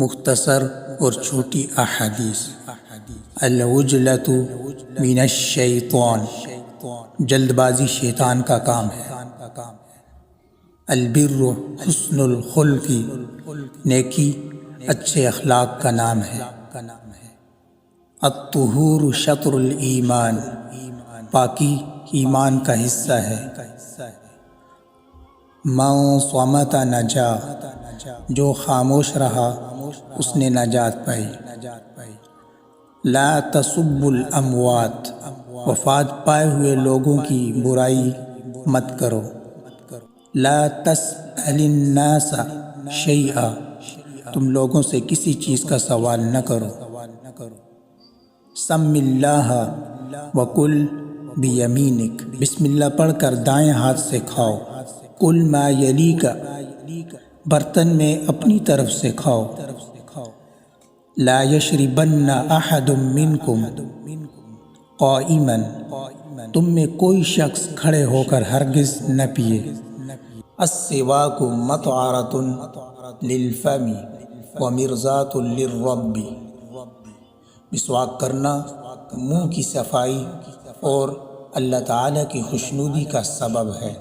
مختصر اور چھوٹی احادیث۔ العجلۃ من الشیطان، جلد بازی شیطان کا کام ہے۔ البر حسن الخلق، نیکی اچھے اخلاق کا نام ہے۔ الطہور شطر الایمان، پاکی ایمان کا حصہ ہے۔ من صمت نجا، جو خاموش رہا اس نے نجات پائی۔ لا تسب الاموات، وفات پائے ہوئے لوگوں کی برائی مت کرو۔ لا تسأل الناس شیئا، تم لوگوں سے کسی چیز کا سوال نہ کرو۔ سم اللہ وکل بیمینک، بسم اللہ پڑھ کر دائیں ہاتھ سے کھاؤ۔ کل ما یلیک، برتن میں اپنی طرف سے کھاؤ۔ لا یشربن احد منکم قائما، تم میں کوئی شخص کھڑے ہو کر ہرگز نہ پیے۔ السواک مطہرۃ للفم ومرضاۃ للرب، مسواک کرنا منہ کی صفائی اور اللہ تعالیٰ کی خوشنودی کا سبب ہے۔